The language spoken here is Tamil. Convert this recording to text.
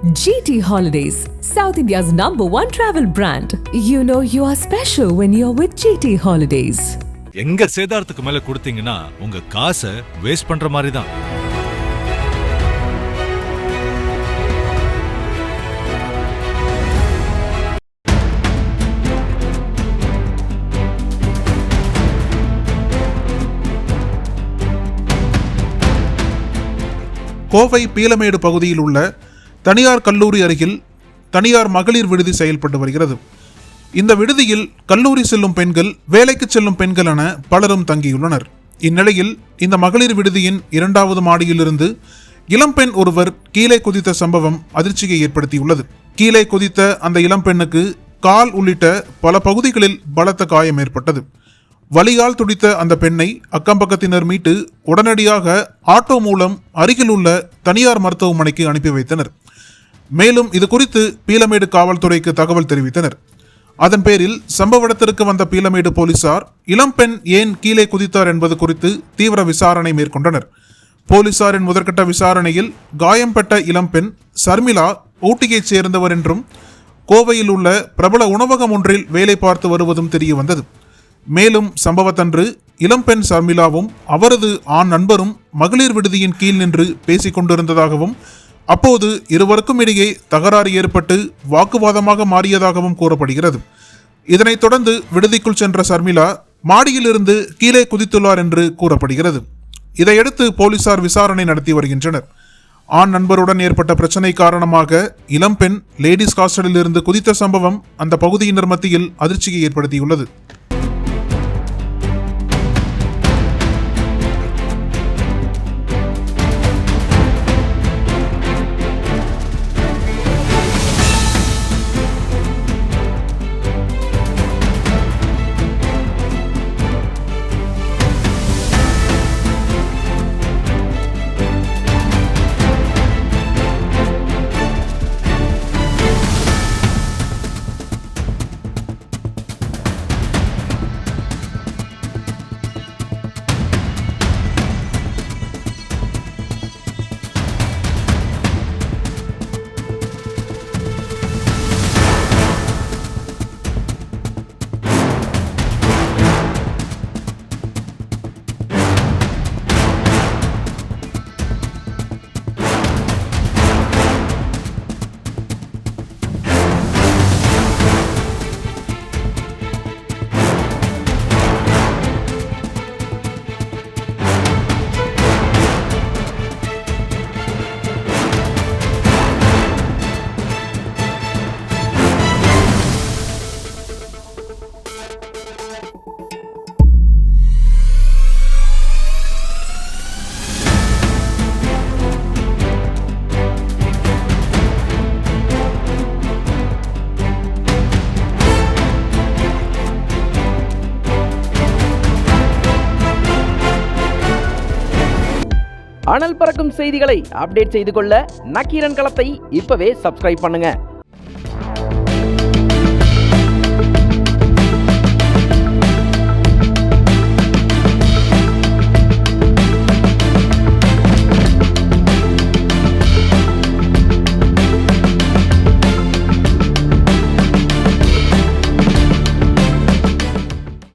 GT Holidays, South India's #1 travel brand. You know you are special when you're with GT Holidays. எங்க சேதாரத்துக்கு மேல கொடுத்தீங்கன்னா உங்க காசை வேஸ்ட் பண்ற மாதிரி தான். கோவை பீலமேடு பகுதியில் உள்ள தனியார் கல்லூரி அருகில் தனியார் மகளிர் விடுதி செயல்பட்டு வருகிறது. இந்த விடுதியில் கல்லூரி செல்லும் பெண்கள், வேலைக்கு செல்லும் பெண்கள் என பலரும் தங்கியுள்ளனர். இந்நிலையில் இந்த மகளிர் விடுதியின் 2வது மாடியிலிருந்து இளம்பெண் ஒருவர் கீழே குதித்த சம்பவம் அதிர்ச்சியை ஏற்படுத்தியுள்ளது. கீழே குதித்த அந்த இளம்பெண்ணுக்கு கால் உள்ளிட்ட பல பகுதிகளில் பலத்த காயம் ஏற்பட்டது. வலியால் துடித்த அந்த பெண்ணை அக்கம்பக்கத்தினர் மீட்டு உடனடியாக ஆட்டோ மூலம் அருகில் உள்ள தனியார் மருத்துவமனைக்கு அனுப்பி வைத்தனர். மேலும் இது குறித்து பீலமேடு காவல்துறைக்கு தகவல் தெரிவித்தனர். அதன் பேரில் சம்பவ இடத்திற்கு வந்த பீலமேடு போலீசார் இளம்பெண் ஏன் கீழே குதித்தார் என்பது குறித்து தீவிர விசாரணை மேற்கொண்டனர். போலீசாரின் முதற்கட்ட விசாரணையில் காயம்பட்ட இளம்பெண் சர்மிளா ஊட்டியைச் சேர்ந்தவர் என்றும் கோவையில் உள்ள பிரபல உணவகம் ஒன்றில் வேலை பார்த்து வருவதும் தெரிய வந்தது. மேலும் சம்பவத்தன்று இளம்பெண் சர்மிளாவும் அவரது ஆண் நண்பரும் மகளிர் விடுதியின் கீழ் நின்று பேசிக் கொண்டிருந்ததாகவும் அப்போது இருவருக்கும் இடையே தகராறு ஏற்பட்டு வாக்குவாதமாக மாறியதாகவும் கூறப்படுகிறது. இதனைத் தொடர்ந்து விடுதிக்குள் சென்ற சர்மிளா மாடியிலிருந்து கீழே குதித்துள்ளார் என்று கூறப்படுகிறது. இதையடுத்து போலீசார் விசாரணை நடத்தி வருகின்றனர். ஆண் நண்பருடன் ஏற்பட்ட பிரச்சனை காரணமாக இளம்பெண் லேடிஸ் ஹாஸ்டலில் இருந்து குதித்த சம்பவம் அந்த பகுதியினர் மத்தியில் அதிர்ச்சியை ஏற்படுத்தியுள்ளது. அனல் பறக்கும் செய்திகளை அப்டேட் செய்து கொள்ள நக்கீரன் களத்தை இப்பவே சப்ஸ்கிரைப் பண்ணுங்க.